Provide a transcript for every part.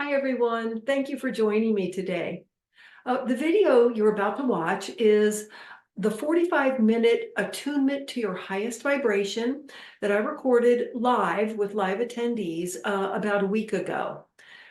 Hi, everyone. Thank you for joining me today. The video you're about to watch is the 45-minute attunement to your highest vibration that I recorded live with live attendees about a week ago.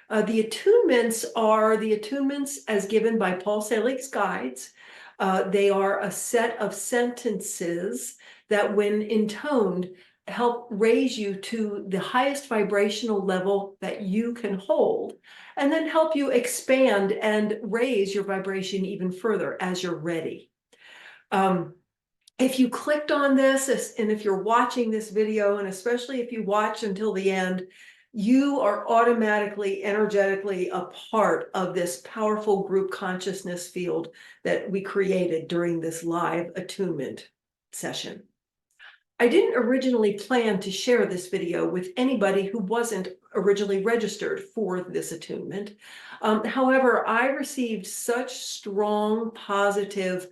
The attunements are the attunements as given by Paul Selig's guides. They are a set of sentences that, when intoned, help raise you to the highest vibrational level that you can hold, and then help you expand and raise your vibration even further as you're ready. If you clicked on this, and if you're watching this video, and especially if you watch until the end, you are automatically, energetically a part of this powerful group consciousness field that we created during this live attunement session. I didn't originally plan to share this video with anybody who wasn't originally registered for this attunement. However, I received such strong, positive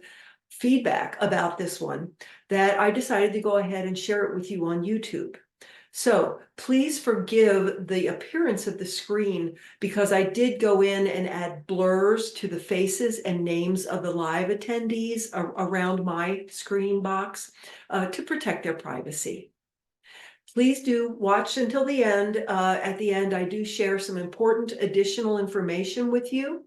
feedback about this one that I decided to go ahead and share it with you on YouTube. So please forgive the appearance of the screen because I did go in and add blurs to the faces and names of the live attendees around my screen box to protect their privacy. Please do watch until the end. At the end, I do share some important additional information with you.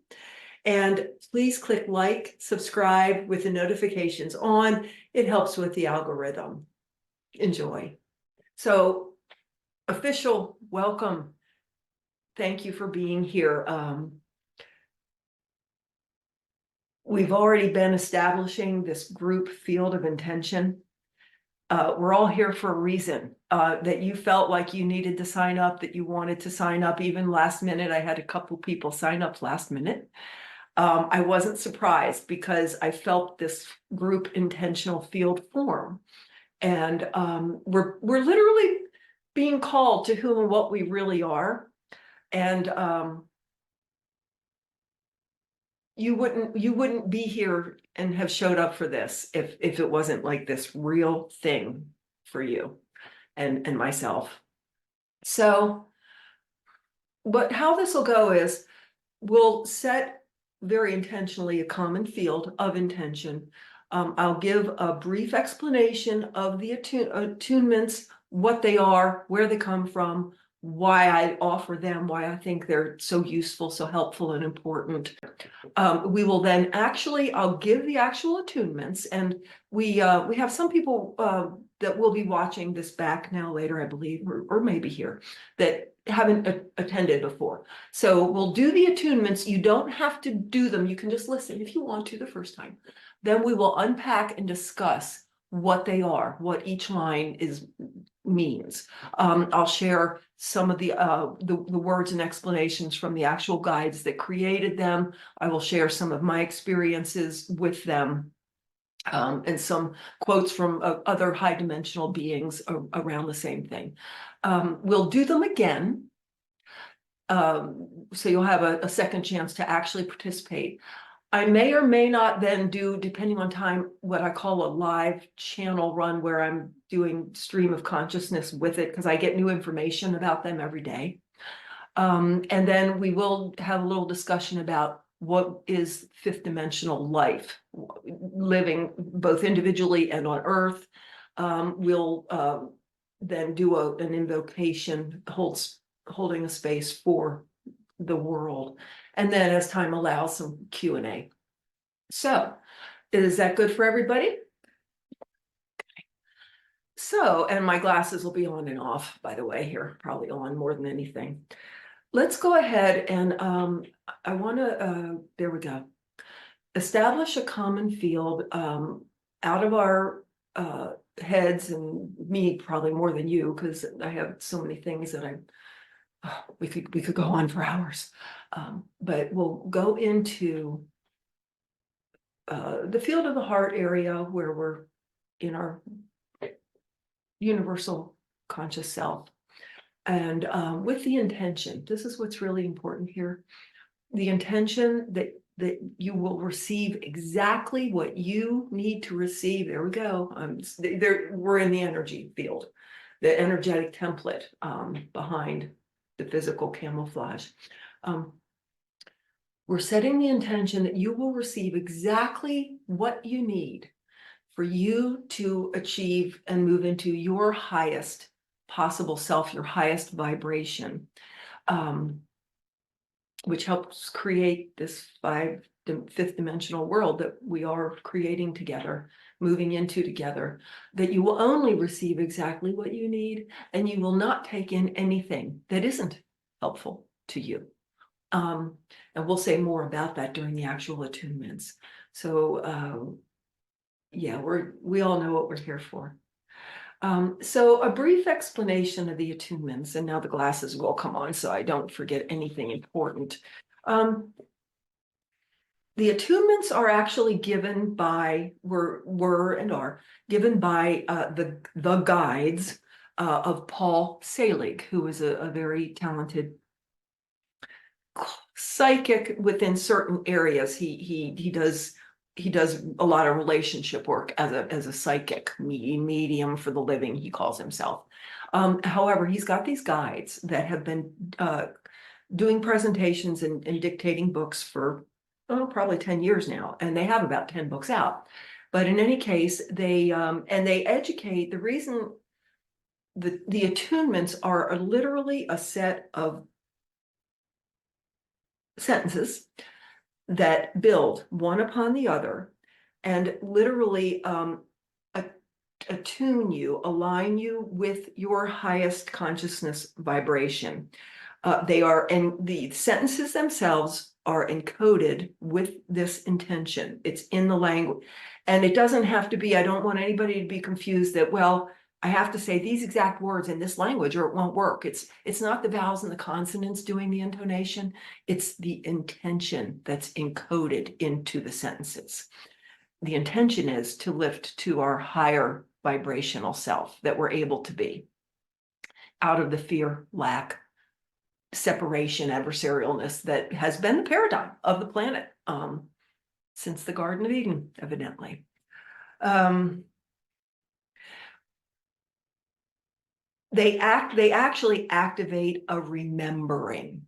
And please click like, subscribe with the notifications on. It helps with the algorithm. Enjoy. So, official welcome. Thank you for being here. We've already been establishing this group field of intention. We're all here for a reason. That you felt like you needed to sign up, that you wanted to sign up even last minute. I had a couple people sign up last minute. I wasn't surprised because I felt this group intentional field form. And we're literally being called to who and what we really are. And you wouldn't be here and have showed up for this if it wasn't like this real thing for you and myself. So, but how this will go is we'll set very intentionally a common field of intention. I'll give a brief explanation of the attunements, what they are, where they come from, why I offer them, why I think they're so useful, so helpful and important. We will then I'll give the actual attunements, and we have some people that will be watching this back now later, I believe, or maybe here, that haven't attended before. So we'll do the attunements. You don't have to do them. You can just listen if you want to the first time. Then we will unpack and discuss what they are, what each line means. I'll share some of the words and explanations from the actual guides that created them. I will share some of my experiences with them. And some quotes from other high dimensional beings around the same thing. We'll do them again. So you'll have a second chance to actually participate. I may or may not then do, depending on time, what I call a live channel run where I'm doing stream of consciousness with it because I get new information about them every day. And then we will have a little discussion about what is fifth dimensional life, living both individually and on Earth. We'll then do an invocation, holding a space for the world. And then as time allows, some Q&A. So is that good for everybody? Okay. So, and my glasses will be on and off, by the way, here, probably on more than anything. Let's go ahead and I want to, there we go, establish a common field out of our heads, and me probably more than you, because I have so many things that we could go on for hours. But we'll go into the field of the heart area where we're in our universal conscious self. And with the intention, this is what's really important here. The intention that you will receive exactly what you need to receive. There we go. We're in the energy field, the energetic template behind the physical camouflage. We're setting the intention that you will receive exactly what you need for you to achieve and move into your highest possible self, your highest vibration, which helps create this fifth dimensional world that we are creating together, moving into together, that you will only receive exactly what you need, and you will not take in anything that isn't helpful to you. And we'll say more about that during the actual attunements. So yeah, we all know what we're here for. So a brief explanation of the attunements, and now the glasses will come on so I don't forget anything important. The attunements are actually given by, were and are given by the guides of Paul Selig, who is a very talented psychic within certain areas. He does a lot of relationship work as a psychic medium for the living, he calls himself. However, he's got these guides that have been doing presentations and dictating books for probably 10 years now, and they have about 10 books out. But in any case, they educate. The reason the attunements are literally a set of sentences that build one upon the other and literally attune you, align you with your highest consciousness vibration. They are, and the sentences themselves are encoded with this intention. It's in the language. And it doesn't have to be, I don't want anybody to be confused that, well, I have to say these exact words in this language or it won't work. It's not the vowels and the consonants doing the intonation. It's the intention that's encoded into the sentences. The intention is to lift to our higher vibrational self that we're able to be out of the fear, lack, separation, adversarialness that has been the paradigm of the planet since the Garden of Eden, evidently. They actually activate a remembering.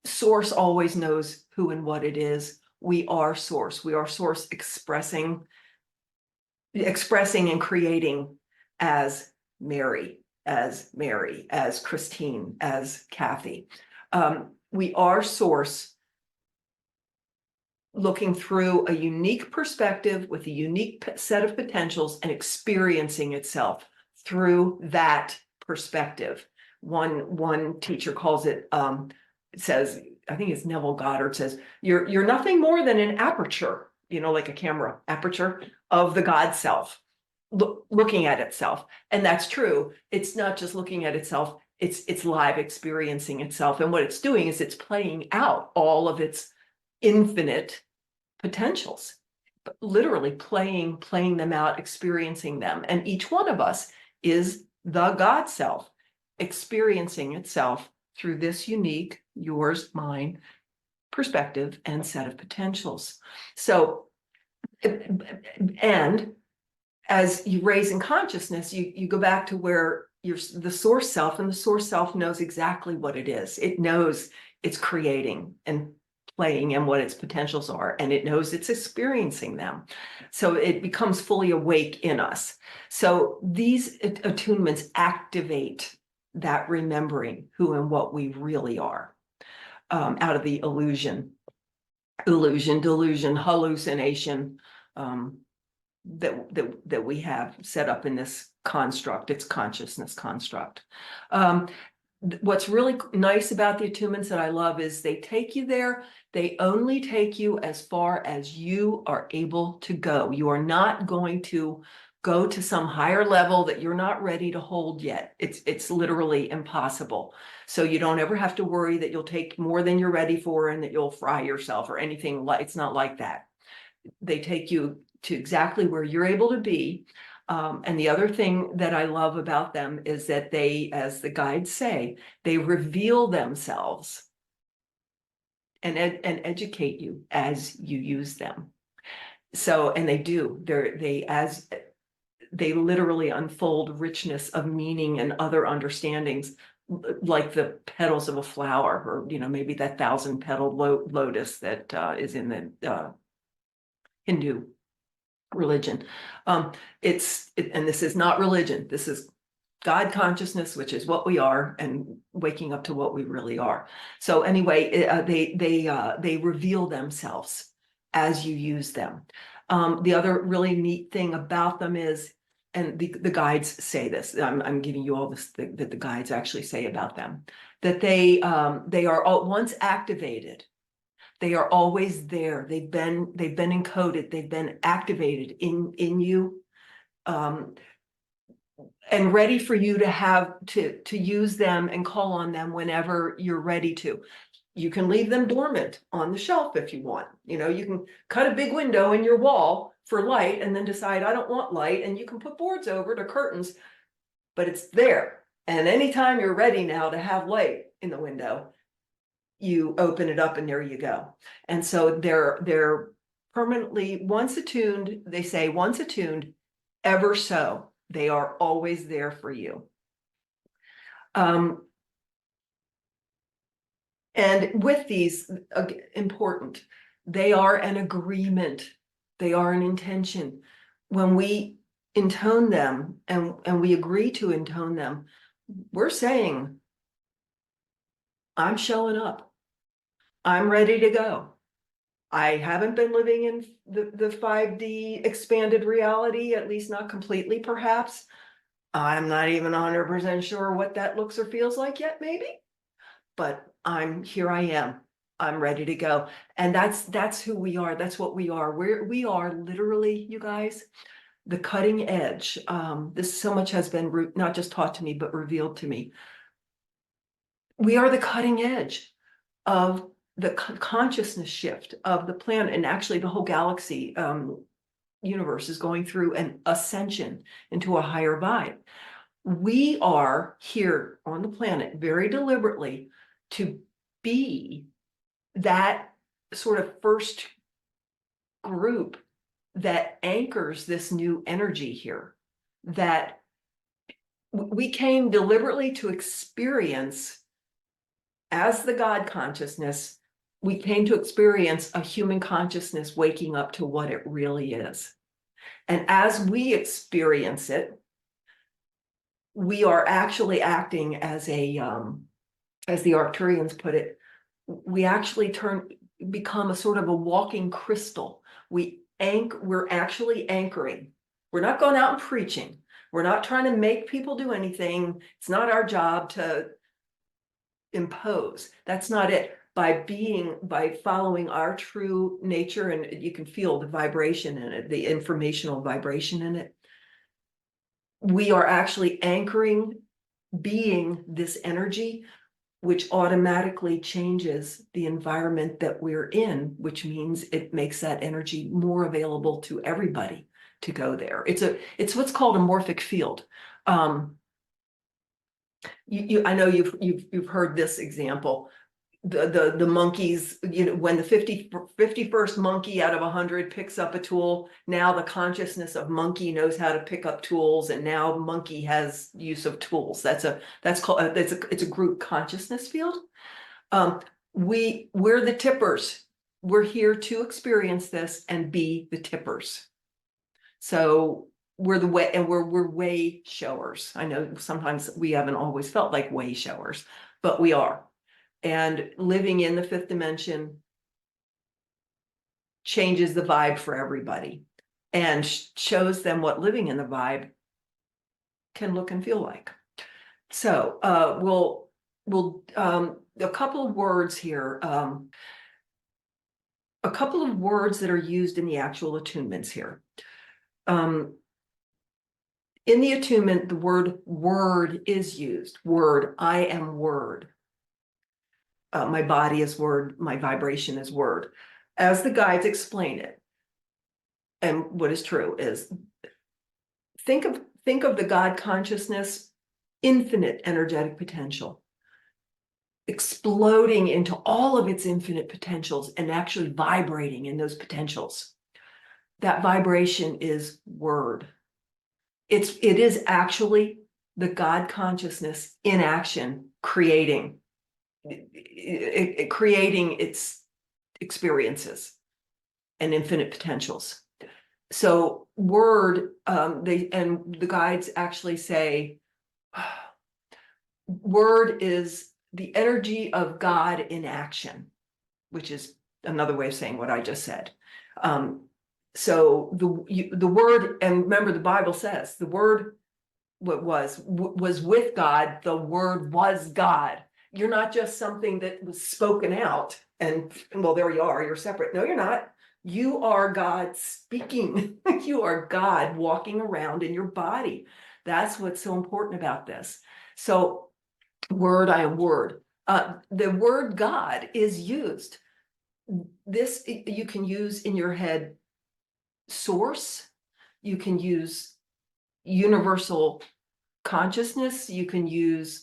Source always knows who and what it is. We are source. We are source expressing and creating as Mary, as Christine, as Cathy. We are source looking through a unique perspective with a unique set of potentials and experiencing itself through that perspective. One teacher calls it, says, I think it's Neville Goddard says, you're nothing more than an aperture, like a camera aperture of the God self, looking at itself. And that's true. It's not just looking at itself, it's live experiencing itself. And what it's doing is it's playing out all of its infinite potentials, literally playing them out, experiencing them. And each one of us is the God self experiencing itself through this unique, yours, mine perspective and set of potentials. So, and as you raise in consciousness, you go back to where you're the source self, and the source self knows exactly what it is. It knows it's creating and playing and what its potentials are, and it knows it's experiencing them. So it becomes fully awake in us. So these attunements activate that remembering who and what we really are, out of the delusion, hallucination that we have set up in this construct, its consciousness construct. What's really nice about the attunements that I love is they take you there. They only take you as far as you are able to go. You are not going to go to some higher level that you're not ready to hold yet. It's literally impossible. So you don't ever have to worry that you'll take more than you're ready for and that you'll fry yourself or anything like. It's not like that. They take you to exactly where you're able to be. And the other thing that I love about them is that they, as the guides say, they reveal themselves and educate you as you use them. So, and they do. They literally unfold richness of meaning and other understandings like the petals of a flower, or, you know, maybe that 1,000-petal lotus that is in the Hindu religion. And this is not religion. This is God consciousness, which is what we are, and waking up to what we really are. So anyway, they reveal themselves as you use them. The other really neat thing about them is, and the guides say this, I'm giving you all this that the guides actually say about them, that they are all, once activated, they are always there. They've been encoded. They've been activated in you, and ready for you to have to use them and call on them whenever you're ready to. You can leave them dormant on the shelf if you want. You know, you can cut a big window in your wall for light and then decide, I don't want light, and you can put boards over it or curtains, but it's there. And anytime you're ready now to have light in the window, you open it up and there you go. And so they're permanently, once attuned, they say, once attuned, ever so, they are always there for you. And with these, important, they are an agreement. They are an intention. When we intone them and we agree to intone them, we're saying, I'm showing up. I'm ready to go. I haven't been living in the 5D expanded reality, at least not completely, perhaps. I'm not even 100% sure what that looks or feels like yet, maybe. But here I am. I'm ready to go. And that's who we are. That's what we are. We are literally, you guys, the cutting edge. This so much has been not just taught to me, but revealed to me. We are the cutting edge of the consciousness shift of the planet, and actually the whole galaxy universe is going through an ascension into a higher vibe. We are here on the planet very deliberately to be that sort of first group that anchors this new energy here, that we came deliberately to experience as the God consciousness. We came to experience a human consciousness waking up to what it really is. And as we experience it, we are actually acting as the Arcturians put it, we actually become a sort of a walking crystal. We're actually anchoring. We're not going out and preaching. We're not trying to make people do anything. It's not our job to impose. That's not it. By following our true nature, and you can feel the vibration in it, the informational vibration in it, we are actually anchoring, being this energy, which automatically changes the environment that we're in, which means it makes that energy more available to everybody to go there. It's what's called a morphic field. I know you've heard this example. The monkeys, you know, when the 51st monkey out of 100 picks up a tool, now the consciousness of monkey knows how to pick up tools, and now monkey has use of tools. It's a group consciousness field. We're the tippers. We're here to experience this and be the tippers. So we're the way, and we're way showers. I know sometimes we haven't always felt like way showers, but we are. And living in the fifth dimension changes the vibe for everybody and shows them what living in the vibe can look and feel like. So we'll a couple of words here, a couple of words that are used in the actual attunements here. In the attunement, the word is used. Word, I am word. My body is word, my vibration is word. As the guides explain it, and what is true is, think of the God consciousness, infinite energetic potential, exploding into all of its infinite potentials and actually vibrating in those potentials. That vibration is word. It is actually the God consciousness in action, creating its experiences and infinite potentials. So word, the guides actually say, word is the energy of God in action, which is another way of saying what I just said. So the word, and remember the Bible says the word was with God, the word was God. You're not just something that was spoken out and well, there you are, you're separate. No, you're not. You are God speaking. You are God walking around in your body. That's what's so important about this. So word, I am word. The word God is used. This you can use in your head source. You can use universal consciousness. You can use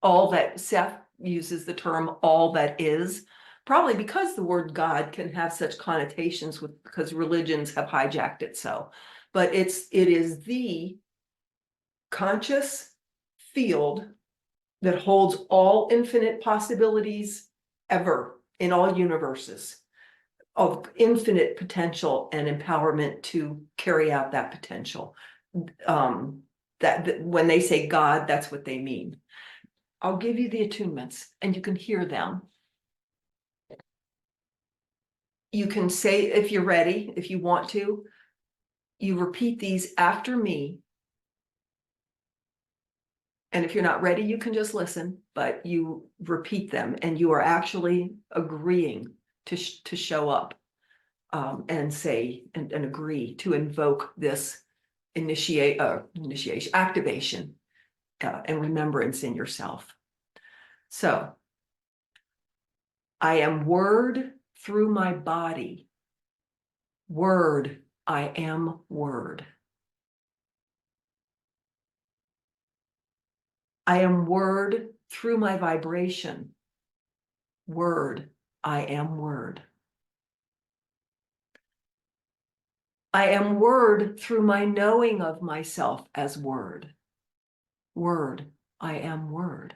all that. Seth uses the term all that is, probably because the word God can have such connotations because religions have hijacked it so. But it is the conscious field that holds all infinite possibilities ever in all universes, of infinite potential and empowerment to carry out that potential. That when they say God, that's what they mean. I'll give you the attunements and you can hear them. You can say, if you're ready, if you want to, you repeat these after me. And if you're not ready, you can just listen, but you repeat them and you are actually agreeing to show up and say and agree to invoke this initiation, activation, and remembrance in yourself. So, I am word through my body. Word, I am word. I am word through my vibration. Word, I am word. I am word through my knowing of myself as word. Word, I am word.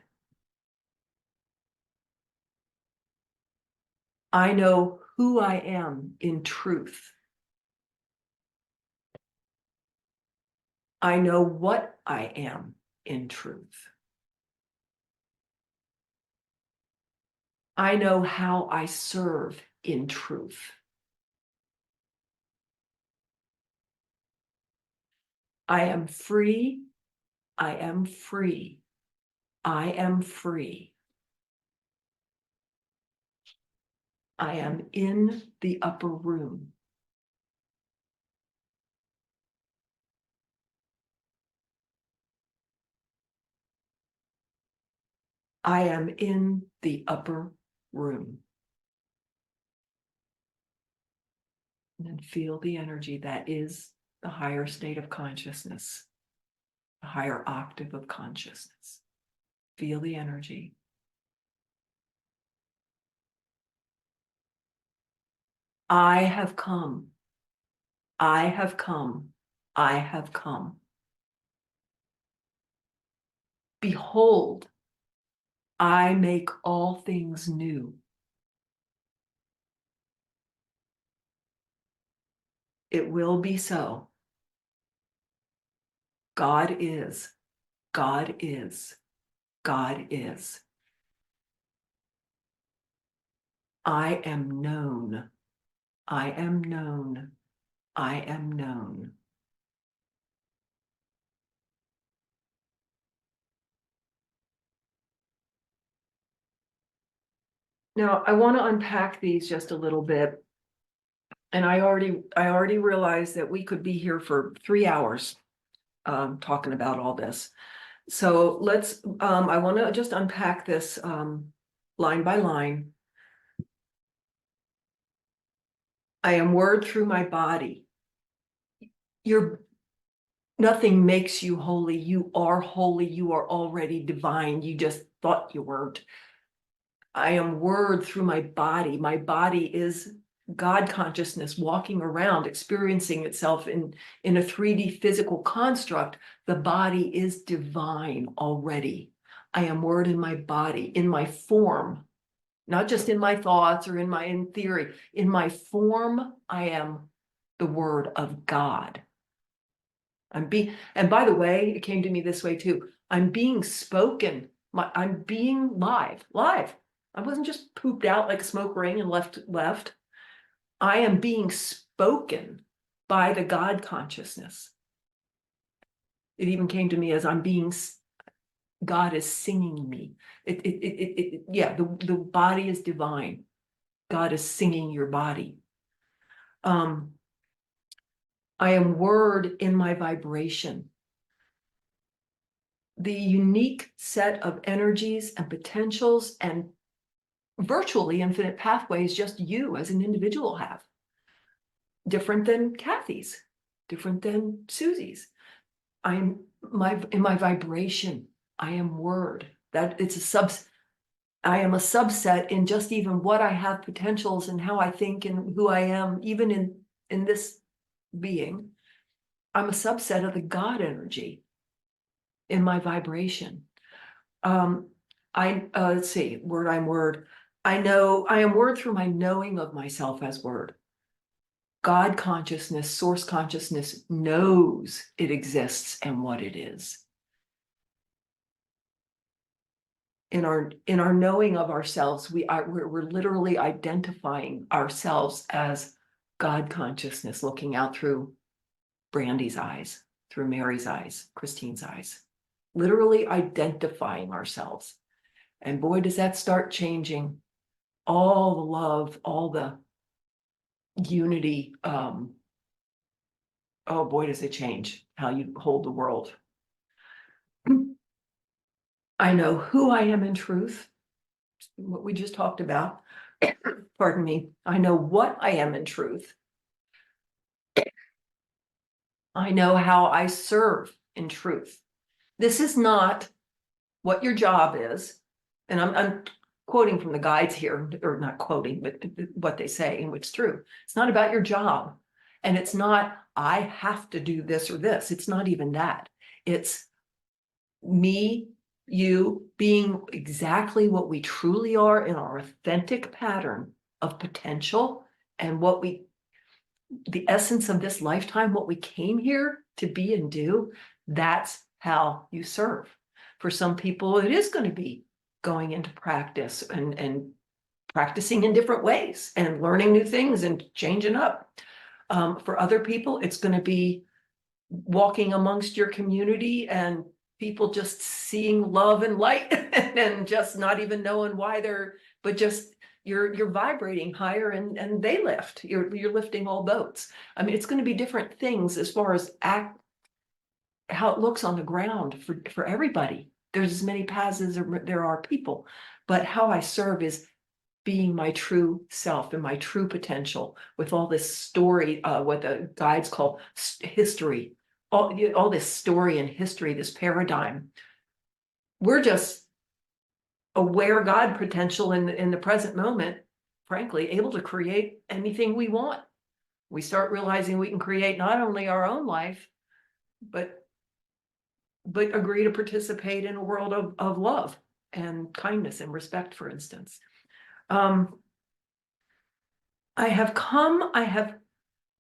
I know who I am in truth. I know what I am in truth. I know how I serve in truth. I am free. I am free. I am free. I am in the upper room. I am in the upper room. And then feel the energy that is the higher state of consciousness, the higher octave of consciousness. Feel the energy. I have come. I have come. I have come. Behold, I make all things new. It will be so. God is. God is. God is. I am known. I am known. I am known. Now, I want to unpack these just a little bit. And I already realized that we could be here for 3 hours talking about all this. So let's, I want to just unpack this line by line. I am word through my body. Nothing makes you holy. You are holy. You are already divine. You just thought you weren't. I am word through my body. My body is God consciousness walking around, experiencing itself in a 3D physical construct, the body is divine already. I am word in my body, in my form, not just in my thoughts or in theory. In my form, I am the word of God. And by the way, it came to me this way too. I'm being spoken. I'm being live. I wasn't just pooped out like a smoke ring and left. I am being spoken by the God consciousness. It even came to me as God is singing me. Yeah, the body is divine. God is singing your body. I am word in my vibration. The unique set of energies and potentials and virtually infinite pathways just you as an individual have. Different than Cathy's, different than Susie's. In my vibration, I am word. That I am a subset in just even what I have potentials and how I think and who I am, even in this being. I'm a subset of the God energy in my vibration. Let's see, I'm word. I am word through my knowing of myself as word. God consciousness, source consciousness knows it exists and what it is. In our knowing of ourselves, we're literally identifying ourselves as God consciousness, looking out through Brandy's eyes, through Mary's eyes, Christine's eyes, literally identifying ourselves. And boy, does that start changing all the love, all the unity. Oh boy, does it change how you hold the world. I know who I am in truth, what we just talked about. Pardon me. I know what I am in truth. I know how I serve in truth. This is not what your job is. And I'm quoting from the guides here, or not quoting, but what they say, and it's true. It's not about your job. And it's not, I have to do this or this. It's not even that. It's me, you being exactly what we truly are in our authentic pattern of potential and the essence of this lifetime, what we came here to be and do. That's how you serve. For some people, it is going to be going into practice and practicing in different ways and learning new things and changing up. For other people, it's going to be walking amongst your community and people just seeing love and light and just not even knowing why but just you're vibrating higher and they lift. You're lifting all boats. I mean, it's going to be different things as far as how it looks on the ground for everybody. There's as many paths as there are people, but how I serve is being my true self and my true potential with all this story, what the guides call history, all this story and history, this paradigm. We're just aware God potential in the present moment, frankly, able to create anything we want. We start realizing we can create not only our own life, but agree to participate in a world of love and kindness and respect, for instance. I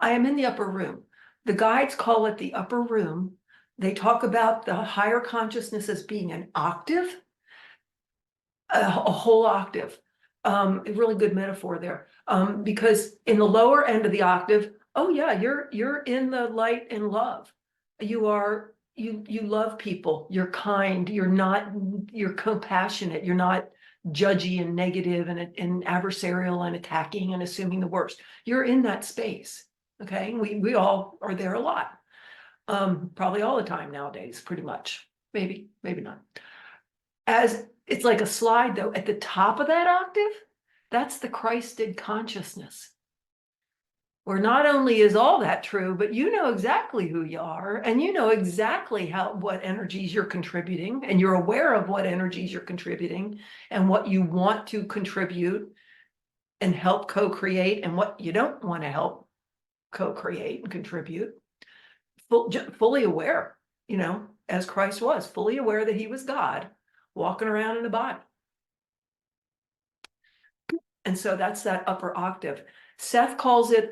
am in the upper room. The guides call it the upper room. They talk about the higher consciousness as being an octave, a whole octave. A really good metaphor there. Because in the lower end of the octave, oh yeah, you're in the light and love. You love people, you're kind, you're compassionate, you're not judgy and negative and adversarial and attacking and assuming the worst. You're in that space. Okay, we all are there a lot. Probably all the time nowadays, pretty much. Maybe not. As it's like a slide though, at the top of that octave, that's the Christed consciousness. Where not only is all that true, but you know exactly who you are, and you know exactly what energies you're contributing, and you're aware of what energies you're contributing and what you want to contribute. and help co-create, and what you don't want to help co-create and contribute. Fully aware, as Christ was, fully aware that he was God, walking around in a body. And so that's that upper octave. Seth calls it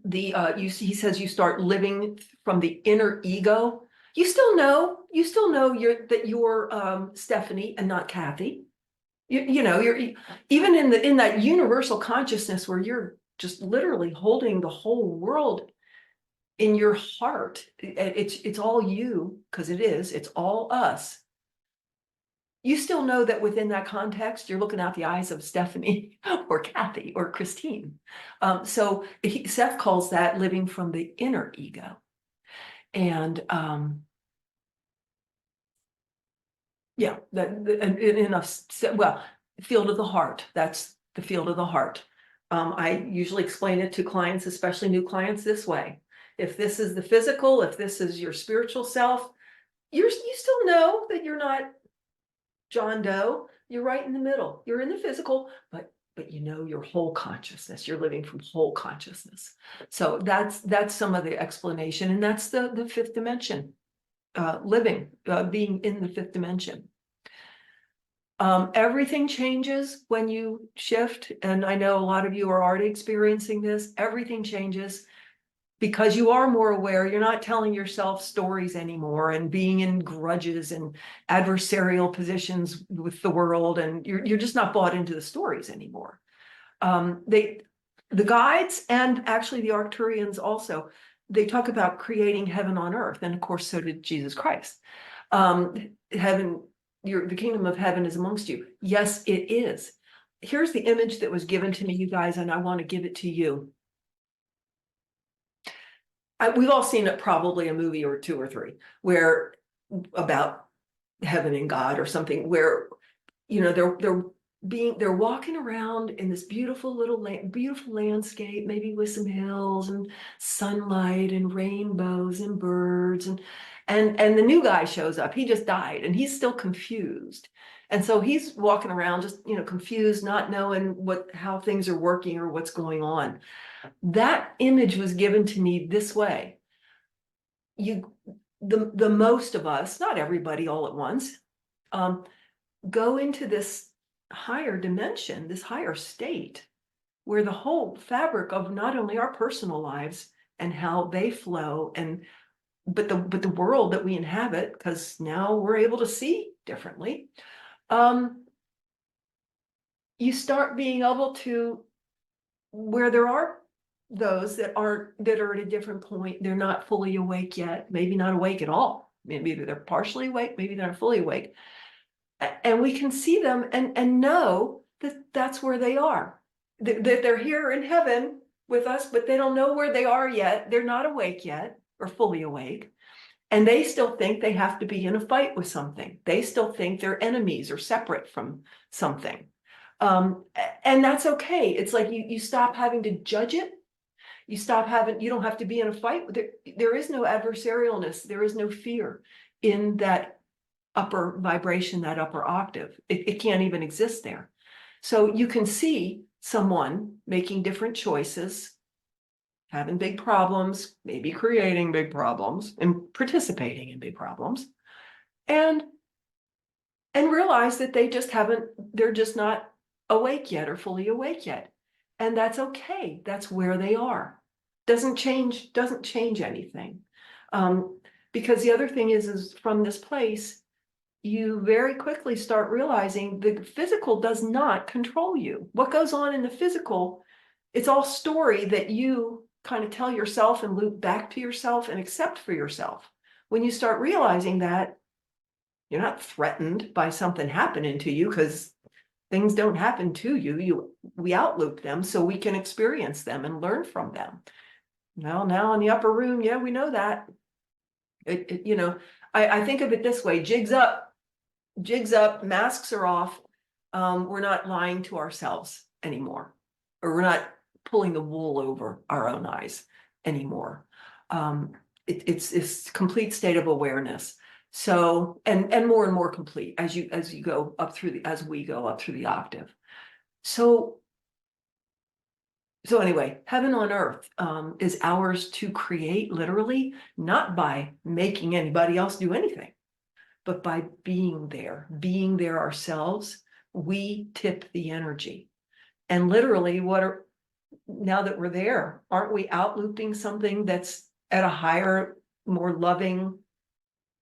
he says you start living from the inner ego. You still know you're Stephanie and not Cathy. You're even in that universal consciousness where you're just literally holding the whole world in your heart. It's all you, because it's all us. You still know that within that context, you're looking out the eyes of Stephanie or Cathy or Christine. So Seth calls that living from the inner ego. And field of the heart. That's the field of the heart. I usually explain it to clients, especially new clients, this way. If this is the physical, if this is your spiritual self, you still know that you're not John Doe. You're right in the middle. You're in the physical, but your whole consciousness. You're living from whole consciousness. So that's some of the explanation, and that's the fifth dimension. Being in the fifth dimension. Everything changes when you shift, and I know a lot of you are already experiencing this. Everything changes because you are more aware. You're not telling yourself stories anymore and being in grudges and adversarial positions with the world, and you're just not bought into the stories anymore. The guides, and actually the Arcturians also, they talk about creating heaven on earth, and of course so did Jesus Christ. Heaven, the kingdom of heaven is amongst you. Yes, it is. Here's the image that was given to me, you guys, and I want to give it to you. We've all seen it, probably a movie or two or three, where about heaven and God or something, where they're walking around in this beautiful beautiful landscape, maybe with some hills and sunlight and rainbows and birds, and the new guy shows up. He just died and he's still confused. And so he's walking around just, confused, not knowing how things are working or what's going on. That image was given to me this way. The most of us, not everybody all at once, go into this higher dimension, this higher state, where the whole fabric of not only our personal lives and how they flow, but the world that we inhabit, because now we're able to see differently. You start being able to, where there are those that are at a different point, they're not fully awake yet, maybe not awake at all, maybe they're partially awake, maybe they're fully awake, and we can see them and know that that's where they are, that they're here in heaven with us, but they don't know where they are yet. They're not awake yet or fully awake, and they still think they have to be in a fight with something. They still think they're enemies or separate from something. And that's okay. It's like you stop having to judge it. You don't have to be in a fight. There is no adversarialness. There is no fear in that upper vibration, that upper octave. It can't even exist there. So you can see someone making different choices, having big problems, maybe creating big problems and participating in big problems, and realize that they're just not awake yet or fully awake yet. And that's okay. That's where they are. Doesn't change anything. Because the other thing is from this place, you very quickly start realizing the physical does not control you. What goes on in the physical, it's all story that you kind of tell yourself and loop back to yourself and accept for yourself. When you start realizing that, you're not threatened by something happening to you, because things don't happen to you. We outloop them so we can experience them and learn from them. Now in the upper room, yeah, we know that. I think of it this way: jigs up, masks are off. We're not lying to ourselves anymore, or we're not pulling the wool over our own eyes anymore. It's complete state of awareness. So, and more complete as we go up through the octave. So So anyway, heaven on earth is ours to create, literally, not by making anybody else do anything, but by being there ourselves. We tip the energy. And literally, now that we're there, aren't we out looping something that's at a higher, more loving,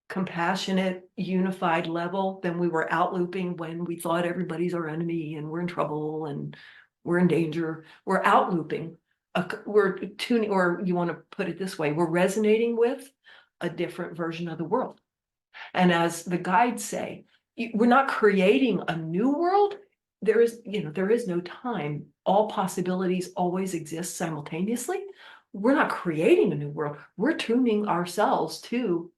compassionate, unified level than we were out looping when we thought everybody's our enemy and we're in trouble and we're in danger? We're out looping. We're tuning, or you want to put it this way, we're resonating with a different version of the world. And as the guides say, we're not creating a new world. There is no time. All possibilities always exist simultaneously. We're not creating a new world. We're tuning ourselves to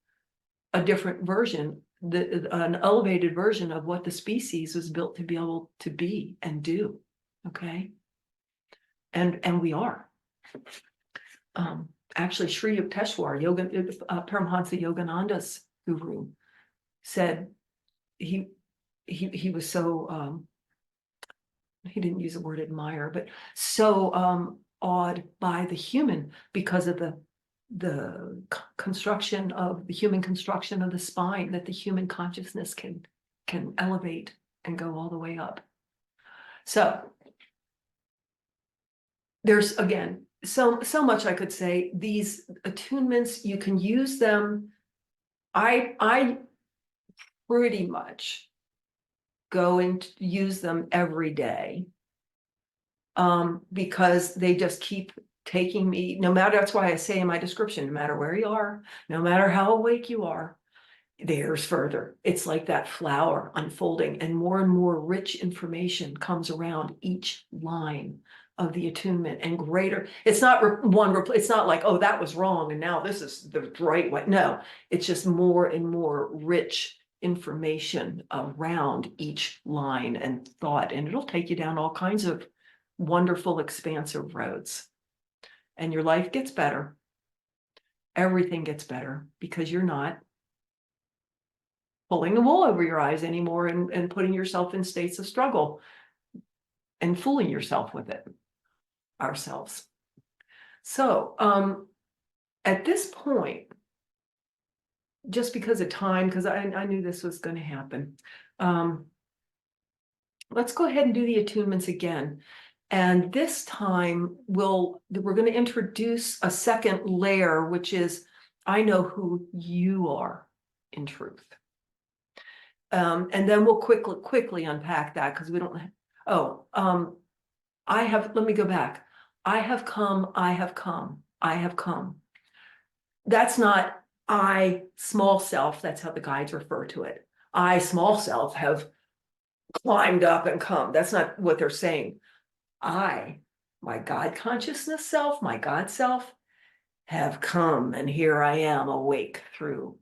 a different version, an elevated version of what the species was built to be able to be and do. Okay. And we are. Actually, Sri Yukteswar, Paramahansa Yogananda's guru, said he was so he didn't use the word admire, but so awed by the human because of the construction of the human construction of the spine, that the human consciousness can elevate and go all the way up. So there's, again, so much I could say. These attunements, you can use them. I pretty much go and use them every day, because they just keep taking me, no matter, that's why I say in my description, no matter where you are, no matter how awake you are, there's further. It's like that flower unfolding, and more rich information comes around each line of the attunement, and greater. It's not it's not like, oh, that was wrong and now this is the right way. No, it's just more and more rich information around each line and thought, and it'll take you down all kinds of wonderful, expansive roads, and your life gets better. Everything gets better because you're not pulling the wool over your eyes anymore and putting yourself in states of struggle and fooling yourself with it ourselves. So at this point, just because of time, because I knew this was going to happen, let's go ahead and do the attunements again. And this time we're going to introduce a second layer, which is, I know who you are in truth. And then we'll quickly unpack that, because we don't. Let me go back. I have come. That's not I, small self. That's how the guides refer to it. I, small self, have climbed up and come. That's not what they're saying. I, my God consciousness self, my God self, have come, and here I am awake through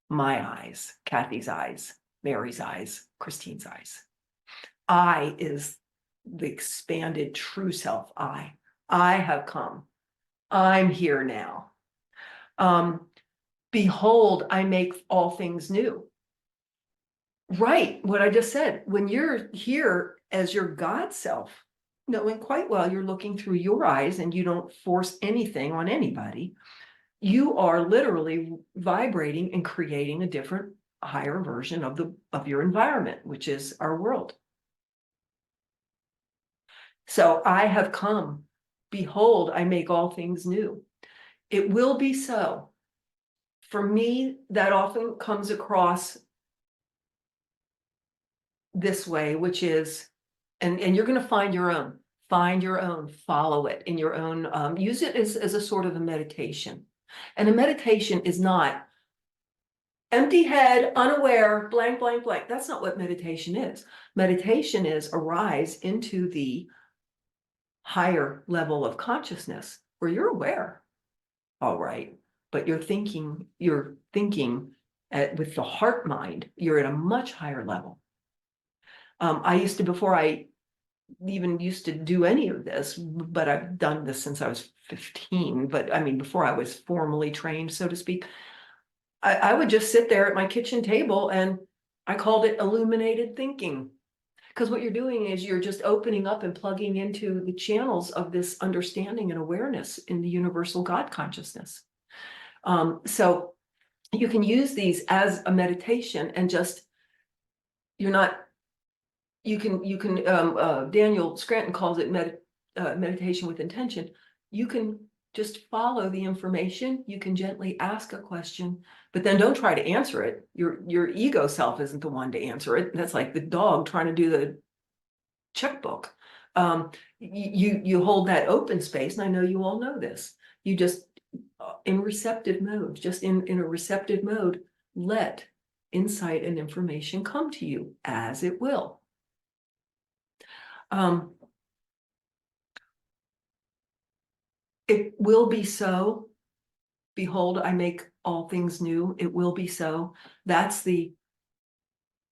my eyes, Cathy's eyes, Mary's eyes, Christine's eyes. I is the expanded true self. I have come. I'm here now. Behold, I make all things new. Right, what I just said. When you're here as your God self, knowing quite well you're looking through your eyes and you don't force anything on anybody, you are literally vibrating and creating a different, higher version of your environment, which is our world. So I have come. Behold, I make all things new. It will be so. For me, that often comes across this way, which is, and you're going to find your own, follow it in your own, use it as a sort of a meditation. And a meditation is not empty head, unaware, blank, blank, blank. That's not what meditation is. Meditation is arise into the higher level of consciousness where you're aware, all right, but you're thinking with the heart mind, you're at a much higher level. Before I even used to do any of this, but I've done this since I was 15, but I mean, before I was formally trained, so to speak, I would just sit there at my kitchen table, and I called it illuminated thinking. Because what you're doing is you're just opening up and plugging into the channels of this understanding and awareness in the universal God consciousness. So you can use these as a meditation and just, you're not, you can, Daniel Scranton calls it meditation with intention. You can just follow the information. You can gently ask a question, but then don't try to answer it. Your ego self isn't the one to answer it. That's like the dog trying to do the checkbook. You hold that open space, and I know you all know this. You just in receptive mode, just in a receptive mode, let insight and information come to you as it will. It will be so. Behold, I make all things new. It will be so.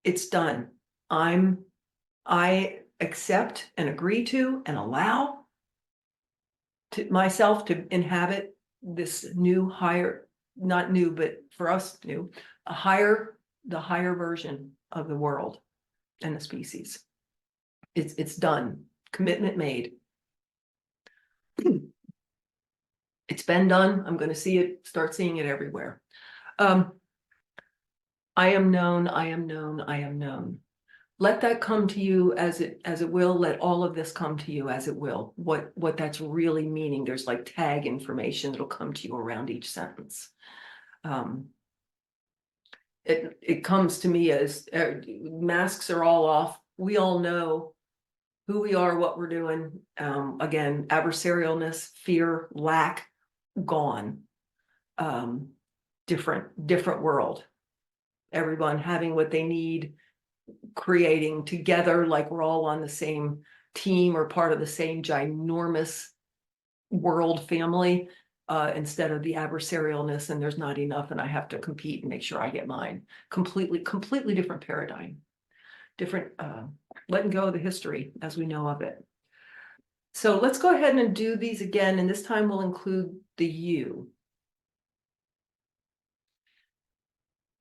It's done. I accept and agree to and allow to myself to inhabit this new, higher, not new, but for us new, the higher version of the world and the species. It's done. Commitment made. It's been done. I'm going to start seeing it everywhere. I am known, I am known, I am known. Let that come to you as it will. Let all of this come to you as it will. What that's really meaning. There's like tag information that'll come to you around each sentence. It comes to me as masks are all off. We all know who we are, what we're doing. Again, adversarialness, fear, lack, gone. Different world. Everyone having what they need, creating together, like we're all on the same team or part of the same ginormous world family, instead of the adversarialness and there's not enough and I have to compete and make sure I get mine. Completely different paradigm. Different, letting go of the history as we know of it. So let's go ahead and do these again, and this time we'll include the you.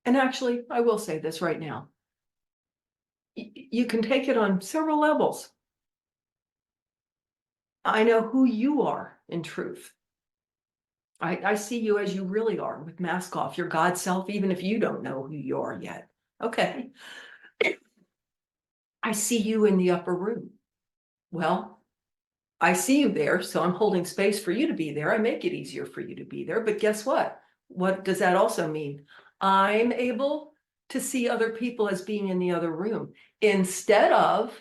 And actually, I will say this right now. You can take it on several levels. I know who you are in truth. I see you as you really are, with mask off, your God self, even if you don't know who you are yet. Okay. I see you in the upper room. Well, I see you there, so I'm holding space for you to be there. I make it easier for you to be there. But guess what? What does that also mean? I'm able to see other people as being in the other room instead of,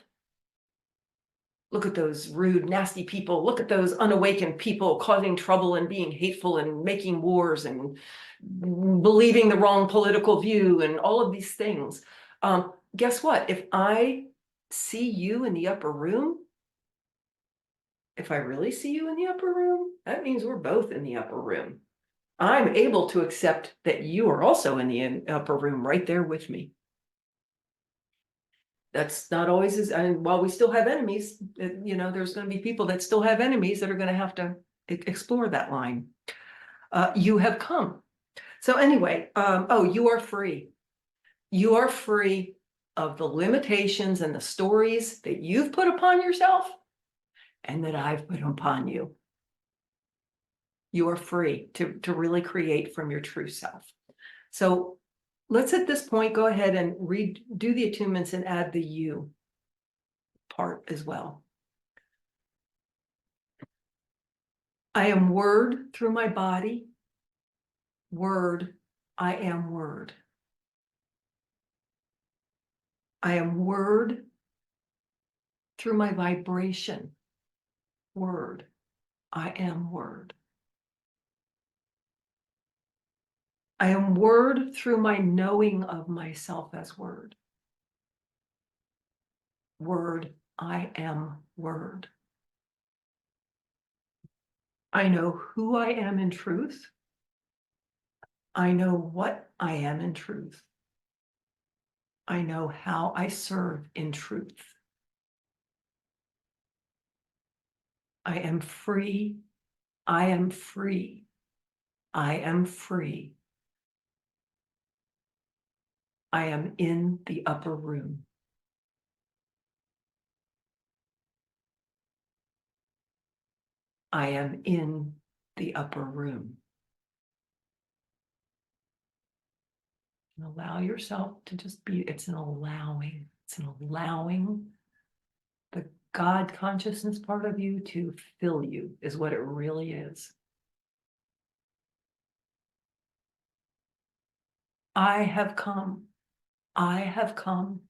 look at those rude, nasty people. Look at those unawakened people causing trouble and being hateful and making wars and believing the wrong political view and all of these things. Guess what? If I see you in the upper room, if I really see you in the upper room, that means we're both in the upper room. I'm able to accept that you are also in the upper room right there with me. That's not always as, and while we still have enemies, there's going to be people that still have enemies that are going to have to explore that line. You have come. So anyway, you are free. You are free of the limitations and the stories that you've put upon yourself and that I've put upon you. You are free to really create from your true self. So let's at this point go ahead and do the attunements and add the you part as well. I am word through my body. Word, I am word. I am word through my vibration. Word, I am word. I am word through my knowing of myself as word. Word, I am word. I know who I am in truth. I know what I am in truth. I know how I serve in truth. I am free. I am free. I am free. I am in the upper room. I am in the upper room. And allow yourself to just be, it's an allowing the God consciousness part of you to fill you, is what it really is. I have come. I have come.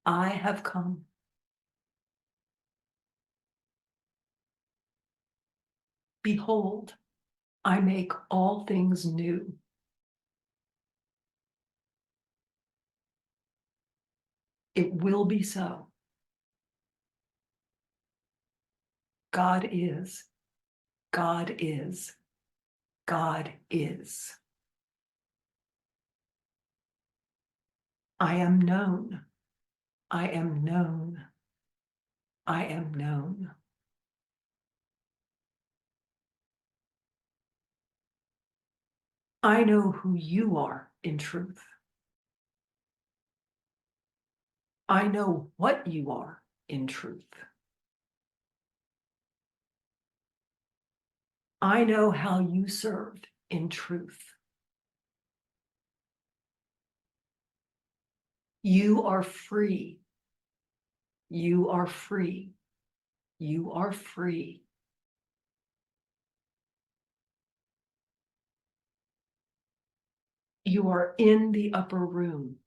I have come. Behold, I make all things new. It will be so. God is. God is. God is. I am known. I am known. I am known. I know who you are in truth. I know what you are in truth. I know how you serve in truth. You are free. You are free. You are free. You are in the upper room.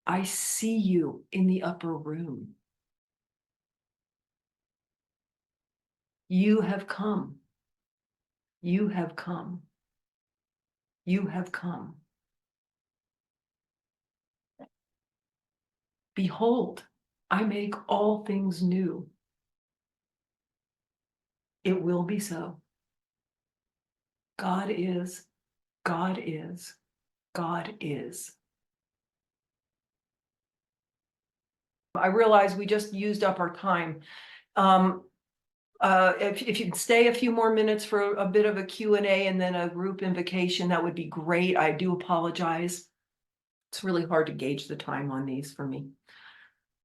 I see you in the upper room. You have come. You have come. You have come. Behold, I make all things new. It will be so. God is, God is, God is. I realize we just used up our time. If you can stay a few more minutes for a bit of a Q&A and then a group invocation, that would be great. I do apologize. It's really hard to gauge the time on these for me.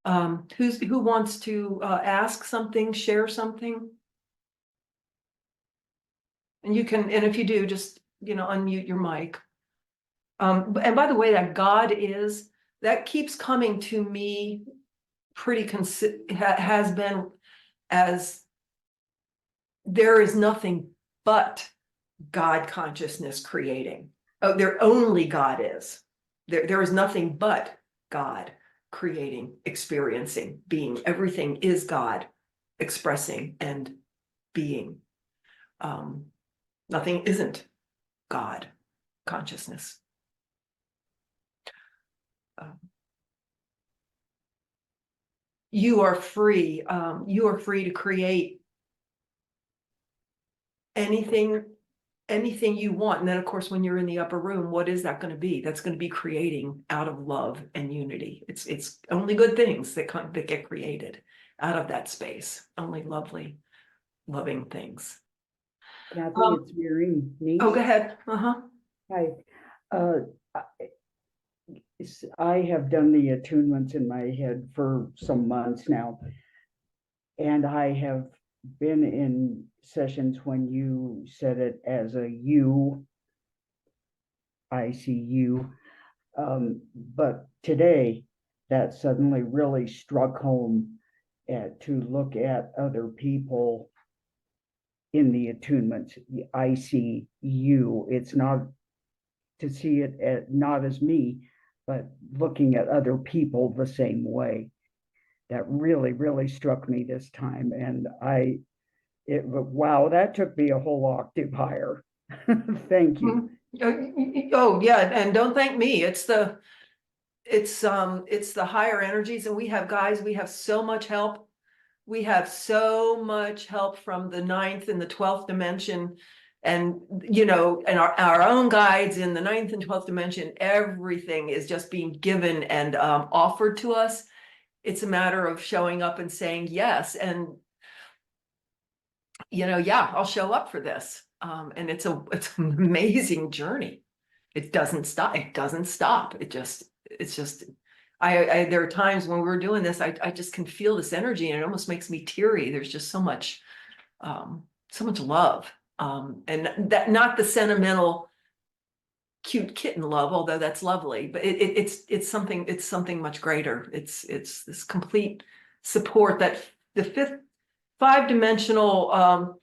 Who wants to ask something, share something? And you can, and if you do, just, unmute your mic. And by the way, that God is, that keeps coming to me pretty has been as there is nothing but God consciousness creating. Oh, there only God is. There is nothing but God creating, experiencing, being. Everything is God expressing and being. Nothing isn't God consciousness. You are free. You are free to create anything you want. And then, of course, when you're in the upper room, what is that going to be? That's going to be creating out of love and unity. It's only good things that get created out of that space. Only lovely, loving things. Cathy, it's Mary. Oh, go ahead. Hi. I have done the attunements in my head for some months now, and I have been in sessions when you said it as a you, I see you, but today that suddenly really struck home to look at other people in the attunements. I see you. It's not to see it not as me, but looking at other people the same way. That really, really struck me this time. And wow, that took me a whole octave higher. Thank you. Oh yeah, and don't thank me. It's the higher energies, and we have so much help. We have so much help from the 9th and the 12th dimension, and and our own guides in the 9th and 12th dimension. Everything is just being given and offered to us. It's a matter of showing up and saying yes, and yeah, I'll show up for this. And it's an amazing journey. It doesn't stop. It's just There are times when we're doing this, I just can feel this energy and it almost makes me teary. There's just so much love. And that, not the sentimental cute kitten love, although that's lovely, but it's something much greater. It's this complete support that the fifth 5-dimensional,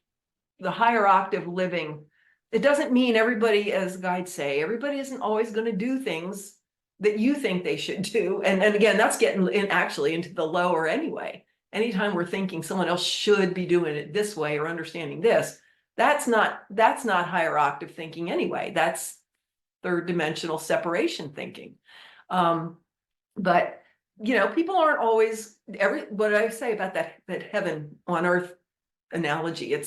the higher octave living. It doesn't mean everybody, as guides say, everybody isn't always going to do things that you think they should do. And again, that's getting in actually into the lower anyway. Anytime we're thinking someone else should be doing it this way or understanding this, that's not higher octave thinking anyway. That's third dimensional separation thinking. But people aren't always what I say about that heaven on earth analogy.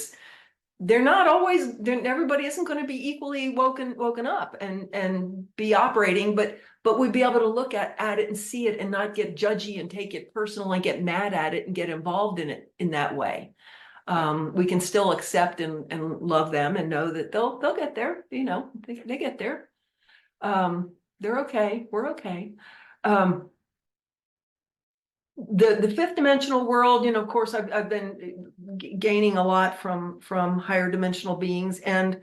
They're not always, everybody isn't going to be equally woken up and be operating, but we'd be able to look at it and see it and not get judgy and take it personal and get mad at it and get involved in it in that way. We can still accept and love them and know that they'll get there, they get there. They're okay. We're okay. The fifth dimensional world, of course, I've been gaining a lot from higher dimensional beings and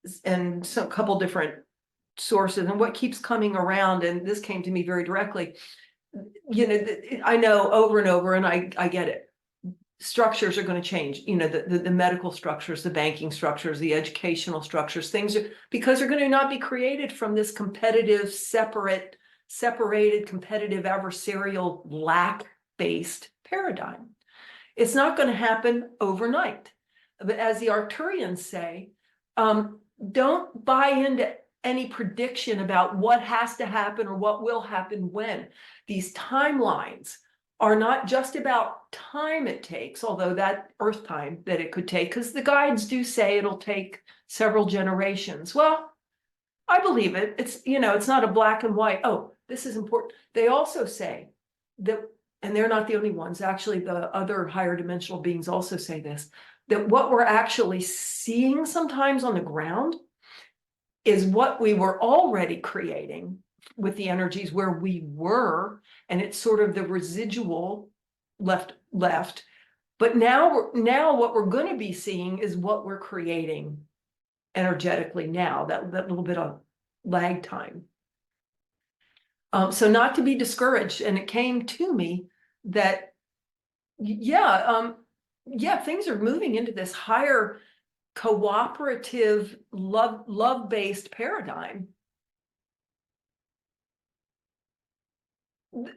some couple different sources, and what keeps coming around, and this came to me very directly. I know over and over, and I get it. Structures are going to change. The medical structures, the banking structures, the educational structures, because they're going to not be created from this competitive, separated, competitive, adversarial, lack-based paradigm. It's not going to happen overnight. But as the Arcturians say, don't buy into any prediction about what has to happen or what will happen when. These timelines are not just about time it takes, although that earth time that it could take, because the guides do say it'll take several generations. Well, I believe it. It's not a black and white, oh, this is important. They also say that, and they're not the only ones, actually the other higher dimensional beings also say this, that what we're actually seeing sometimes on the ground is what we were already creating with the energies where we were, and it's sort of the residual left. But now what we're going to be seeing is what we're creating energetically now, that little bit of lag time. So not to be discouraged. And it came to me that, things are moving into this higher cooperative, love-based paradigm.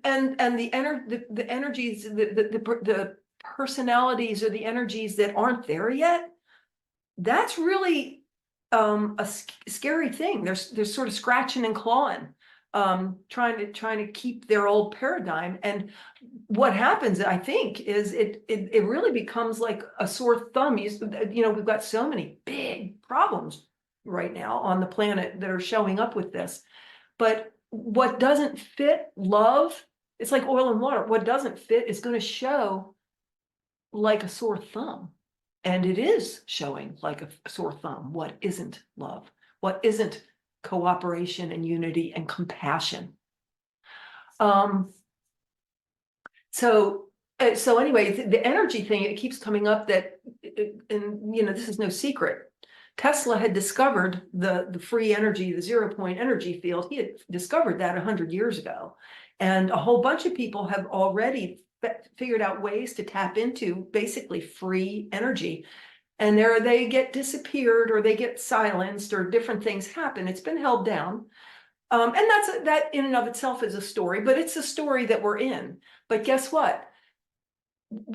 And the energies, the personalities or the energies that aren't there yet, that's really a scary thing. They're sort of scratching and clawing, trying to keep their old paradigm. And what happens, I think, is it really becomes like a sore thumb. We've got so many big problems right now on the planet that are showing up with this. But what doesn't fit love, it's like oil and water. What doesn't fit is going to show like a sore thumb. And it is showing like a sore thumb. What isn't love? What isn't cooperation and unity and compassion? So anyway, the energy thing, it keeps coming up that, and this is no secret. Tesla had discovered the free energy, the 0-point energy field. He had discovered that 100 years ago. And a whole bunch of people have already figured out ways to tap into basically free energy. And they get disappeared or they get silenced or different things happen. It's been held down. And that in and of itself is a story, but it's a story that we're in. But guess what?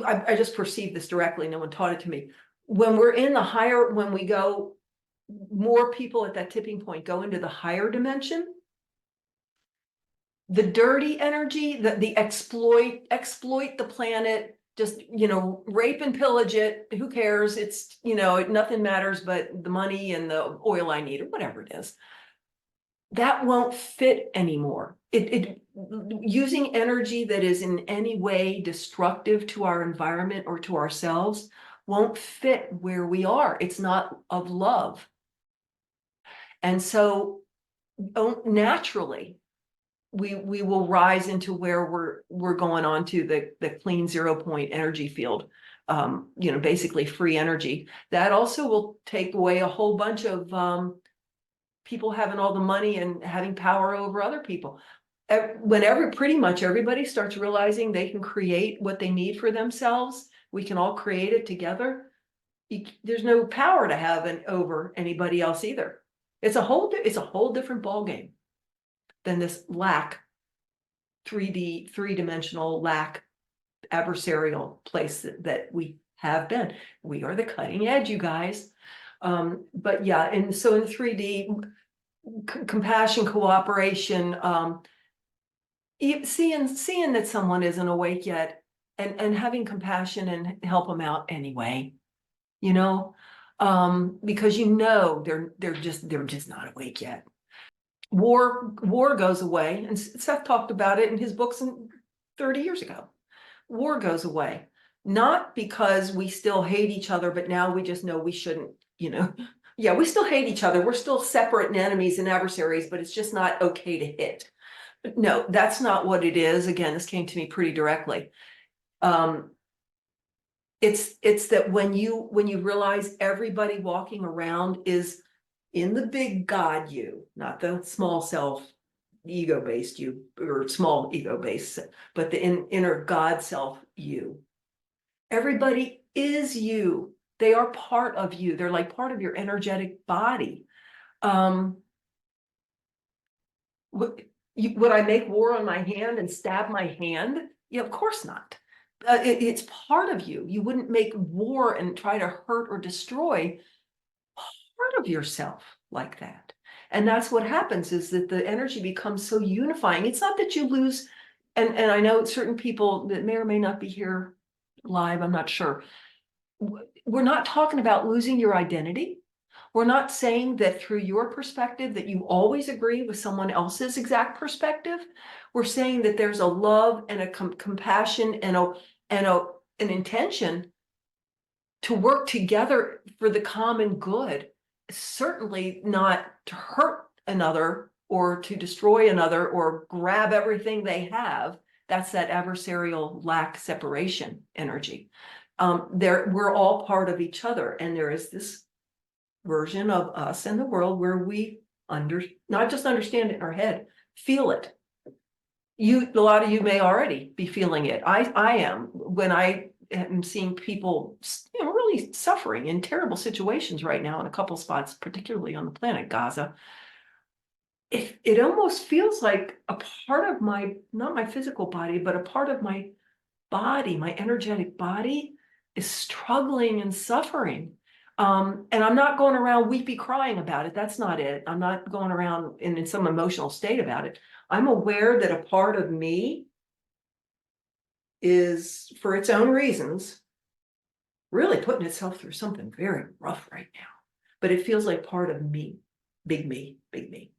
I just perceived this directly. No one taught it to me. When we're in the higher, when we go, more people at that tipping point go into the higher dimension. The dirty energy, the exploit the planet, just, rape and pillage it. Who cares? It's, nothing matters but the money and the oil I need or whatever it is. That won't fit anymore. Using energy that is in any way destructive to our environment or to ourselves won't fit where we are. It's not of love. And so naturally, we will rise into where we're going on to the clean 0 point energy field. Basically free energy. That also will take away a whole bunch of people having all the money and having power over other people. Whenever pretty much everybody starts realizing they can create what they need for themselves, we can all create it together. There's no power to have over anybody else either. It's a whole different ballgame than this lack, 3D, three-dimensional lack adversarial place that we have been. We are the cutting edge, you guys. But yeah, and so in 3D, compassion, cooperation, seeing that someone isn't awake yet, and having compassion and help them out anyway, because they're just not awake yet. War goes away, and Seth talked about it in his books 30 years ago. War goes away, not because we still hate each other, but now we just know we shouldn't, yeah, we still hate each other. We're still separate and enemies and adversaries, but it's just not okay to hit. No, that's not what it is. Again, this came to me pretty directly. It's that when you realize everybody walking around is in the big God you, not the small self, ego-based you, or small ego-based, but the inner God self you. Everybody is you. They are part of you. They're like part of your energetic body. Would I make war on my hand and stab my hand? Yeah, of course not. It's part of you. You wouldn't make war and try to hurt or destroy part of yourself like that. And that's what happens, is that the energy becomes so unifying. It's not that you lose, and I know certain people that may or may not be here live, I'm not sure. We're not talking about losing your identity. We're not saying that through your perspective that you always agree with someone else's exact perspective. We're saying that there's a love and a compassion and an intention to work together for the common good. Certainly not to hurt another or to destroy another or grab everything they have. That's that adversarial lack separation energy. We're all part of each other, and there is this version of us in the world where we not just understand it in our head, feel it. A lot of you may already be feeling it. I am, when I am seeing people, really suffering in terrible situations right now in a couple spots, particularly on the planet Gaza. It almost feels like a part of not my physical body, but a part of my body, my energetic body, is struggling and suffering. And I'm not going around weepy crying about it. That's not it. I'm not going around in some emotional state about it. I'm aware that a part of me is, for its own reasons, really putting itself through something very rough right now. But it feels like part of me, big me, big me.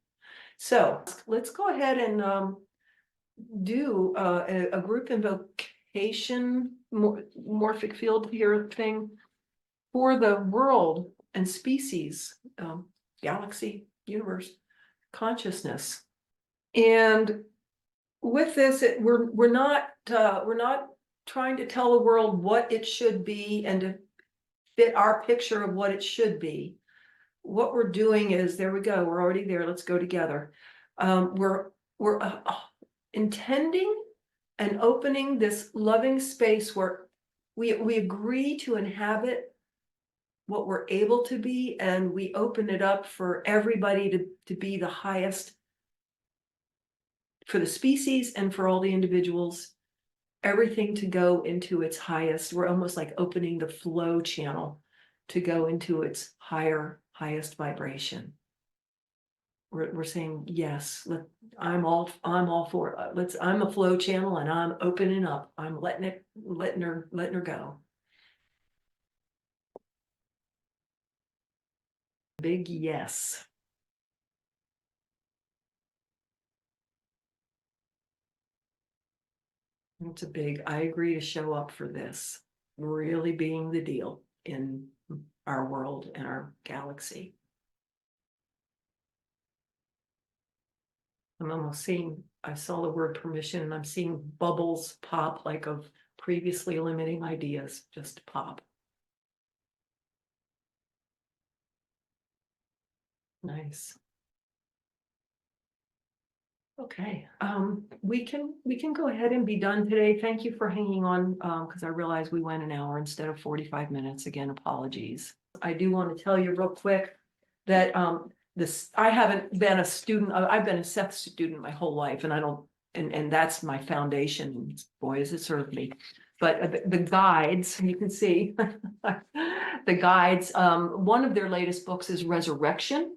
So let's go ahead and do a group invocation, morphic field here thing for the world and species, galaxy, universe, consciousness. And with this, we're not trying to tell the world what it should be and to fit our picture of what it should be. What we're doing is, there we go, we're already there, let's go together. We're intending and opening this loving space where we agree to inhabit what we're able to be, and we open it up for everybody to be the highest, for the species and for all the individuals, everything to go into its highest. We're almost like opening the flow channel to go into its highest vibration. We're saying, yes, I'm all for it. I'm a flow channel, and I'm opening up. I'm letting her go. Big yes. It's a big, I agree to show up for this, really being the deal in our world and our galaxy. I'm almost seeing I saw the word permission and I'm seeing bubbles pop like of previously limiting ideas just pop. Nice. Okay, we can go ahead and be done today. Thank you for hanging on, because I realized we went an hour instead of 45 minutes. Again, apologies. I do want to tell you real quick that I haven't been a student. I've been a Seth student my whole life, and I don't, and that's my foundation. Boy, has it served me. But the guides, you can see the guides. One of their latest books is Resurrection.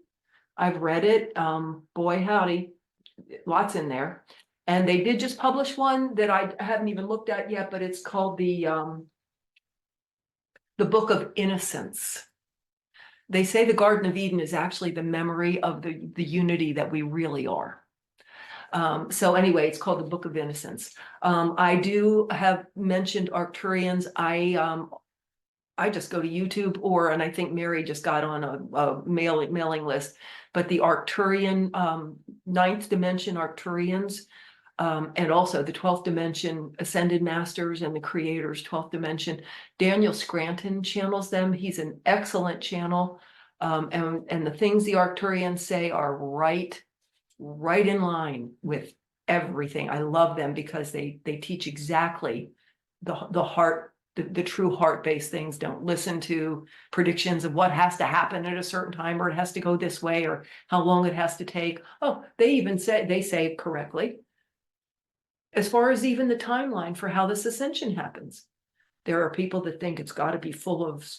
I've read it. Boy, howdy, lots in there. And they did just publish one that I haven't even looked at yet, but it's called the Book of Innocence. They say the Garden of Eden is actually the memory of the unity that we really are. So anyway, it's called the Book of Innocence. I do have mentioned Arcturians. I just go to YouTube, and I think Mary just got on a mailing list, but the Arcturian, ninth dimension Arcturians, and also the 12th dimension Ascended Masters and the Creator's 12th dimension. Daniel Scranton channels them. He's an excellent channel. And the things the Arcturians say are right in line with everything. I love them because they teach exactly the heart, the true heart-based things. Don't listen to predictions of what has to happen at a certain time, or it has to go this way, or how long it has to take. Oh, they say correctly, as far as even the timeline for how this ascension happens. There are people that think it's got to be full of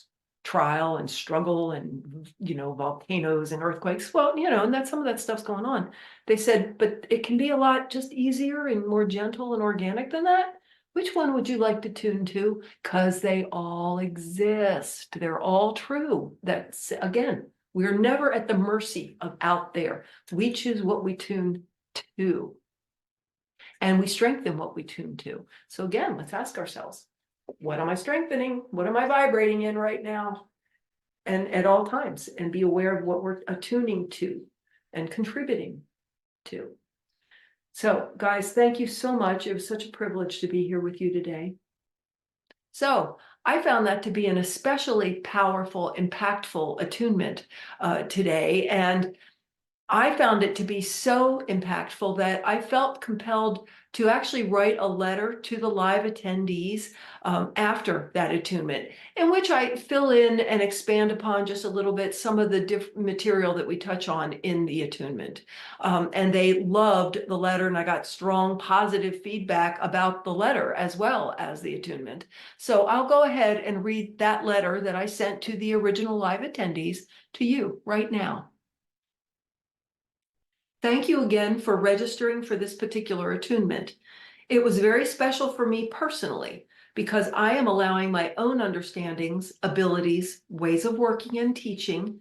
trial and struggle and, volcanoes and earthquakes. Well, and that some of that stuff's going on. They said, but it can be a lot just easier and more gentle and organic than that. Which one would you like to tune to? Because they all exist. They're all true. That's, again, we're never at the mercy of out there. We choose what we tune to. And we strengthen what we tune to. So again, let's ask ourselves, what am I strengthening? What am I vibrating in right now? And at all times, and be aware of what we're attuning to and contributing to. So guys, thank you so much. It was such a privilege to be here with you today. So I found that to be an especially powerful, impactful attunement today. And I found it to be so impactful that I felt compelled to actually write a letter to the live attendees after that attunement, in which I fill in and expand upon just a little bit some of the different material that we touch on in the attunement. And they loved the letter, and I got strong positive feedback about the letter as well as the attunement. So I'll go ahead and read that letter that I sent to the original live attendees to you right now. Thank you again for registering for this particular attunement. It was very special for me personally because I am allowing my own understandings, abilities, ways of working and teaching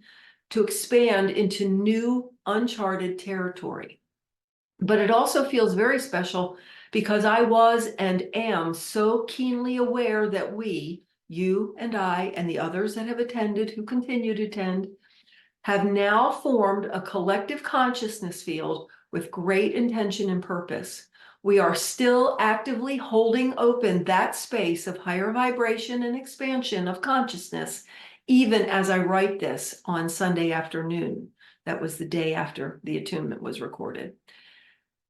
to expand into new, uncharted territory. But it also feels very special because I was and am so keenly aware that we, you and I, and the others that have attended who continue to attend, have now formed a collective consciousness field with great intention and purpose. We are still actively holding open that space of higher vibration and expansion of consciousness, even as I write this on Sunday afternoon. That was the day after the attunement was recorded.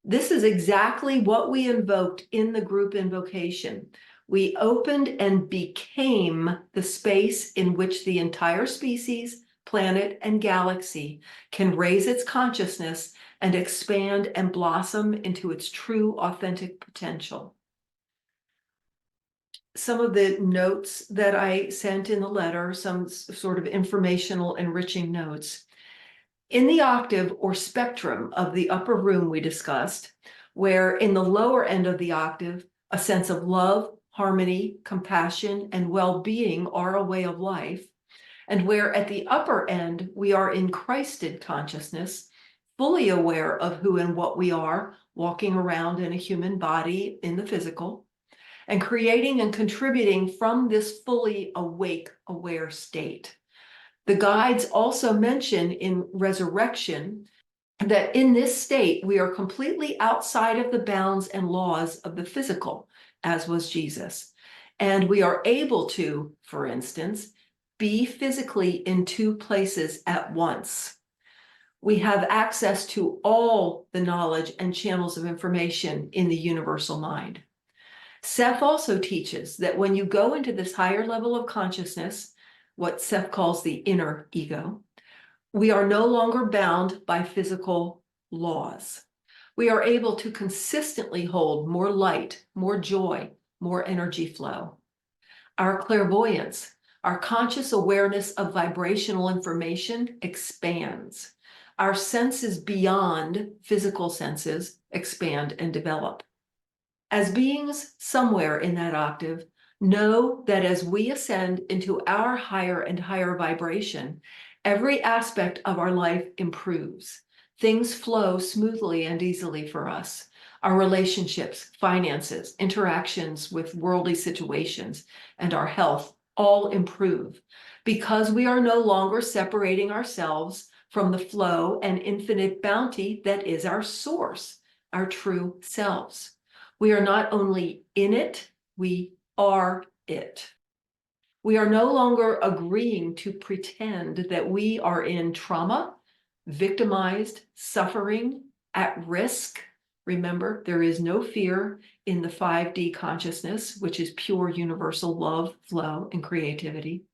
This is exactly what we invoked in the group invocation. We opened and became the space in which the entire species, planet, and galaxy can raise its consciousness and expand and blossom into its true, authentic potential. Some of the notes that I sent in the letter, some sort of informational, enriching notes. In the octave or spectrum of the upper room we discussed, where in the lower end of the octave, a sense of love, harmony, compassion, and well-being are a way of life, and where at the upper end, we are in Christed consciousness, fully aware of who and what we are, walking around in a human body in the physical, and creating and contributing from this fully awake, aware state. The guides also mention in Resurrection that in this state, we are completely outside of the bounds and laws of the physical, as was Jesus. And we are able to, for instance, be physically in two places at once. We have access to all the knowledge and channels of information in the universal mind. Seth also teaches that when you go into this higher level of consciousness, what Seth calls the inner ego, we are no longer bound by physical laws. We are able to consistently hold more light, more joy, more energy flow. Our clairvoyance, our conscious awareness of vibrational information expands. Our senses beyond physical senses expand and develop. As beings somewhere in that octave, know that as we ascend into our higher and higher vibration, every aspect of our life improves. Things flow smoothly and easily for us. Our relationships, finances, interactions with worldly situations, and our health all improve because we are no longer separating ourselves from the flow and infinite bounty that is our source, our true selves. We are not only in it, we are it. We are no longer agreeing to pretend that we are in trauma, victimized, suffering, at risk. Remember, there is no fear in the 5D consciousness, which is pure universal love, flow, and creativity.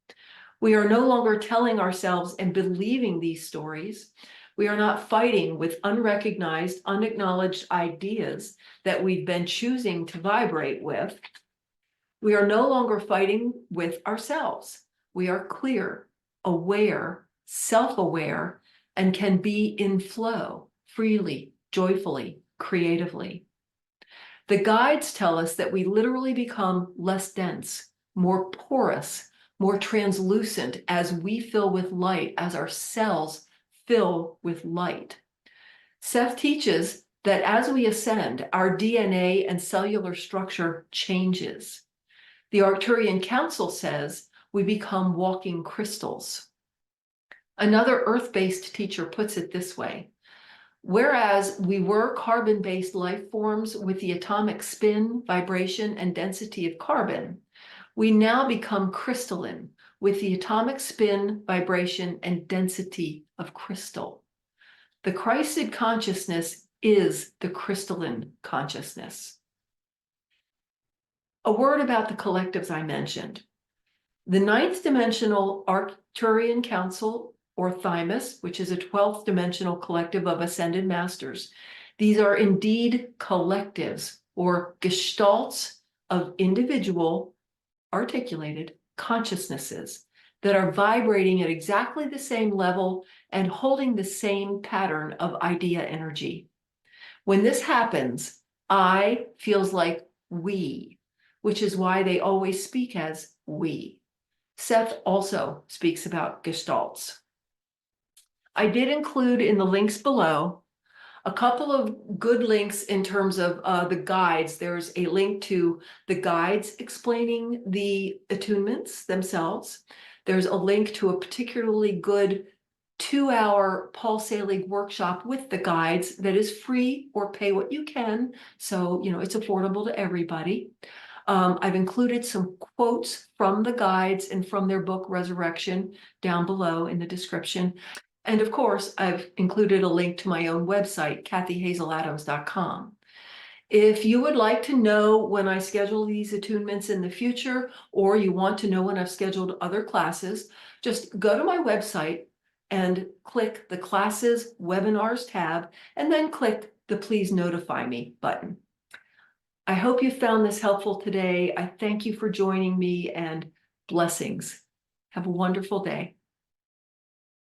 We are no longer telling ourselves and believing these stories. We are not fighting with unrecognized, unacknowledged ideas that we've been choosing to vibrate with. We are no longer fighting with ourselves. We are clear, aware, self-aware, and can be in flow freely, joyfully, creatively. The guides tell us that we literally become less dense, more porous, more translucent as we fill with light, as our cells fill with light. Seth teaches that as we ascend, our DNA and cellular structure changes. The Arcturian Council says we become walking crystals. Another earth-based teacher puts it this way: whereas we were carbon-based life forms with the atomic spin, vibration, and density of carbon, we now become crystalline with the atomic spin, vibration, and density of crystal. The Christed consciousness is the crystalline consciousness. A word about the collectives I mentioned. The 9th Dimensional Arcturian Council, or Thymus, which is a 12th dimensional collective of ascended masters. These are indeed collectives or gestalts of individual, articulated consciousnesses that are vibrating at exactly the same level and holding the same pattern of idea energy. When this happens, I feels like we, which is why they always speak as we. Seth also speaks about gestalts. I did include in the links below a couple of good links in terms of the guides. There's a link to the guides explaining the attunements themselves. There's a link to a particularly good 2-hour Paul Selig workshop with the guides that is free or pay what you can. So, it's affordable to everybody. I've included some quotes from the guides and from their book Resurrection down below in the description. And of course, I've included a link to my own website, cathyhazeladams.com. If you would like to know when I schedule these attunements in the future, or you want to know when I've scheduled other classes, just go to my website and click the Classes Webinars tab, and then click the Please Notify Me button. I hope you found this helpful today. I thank you for joining me, and blessings. Have a wonderful day.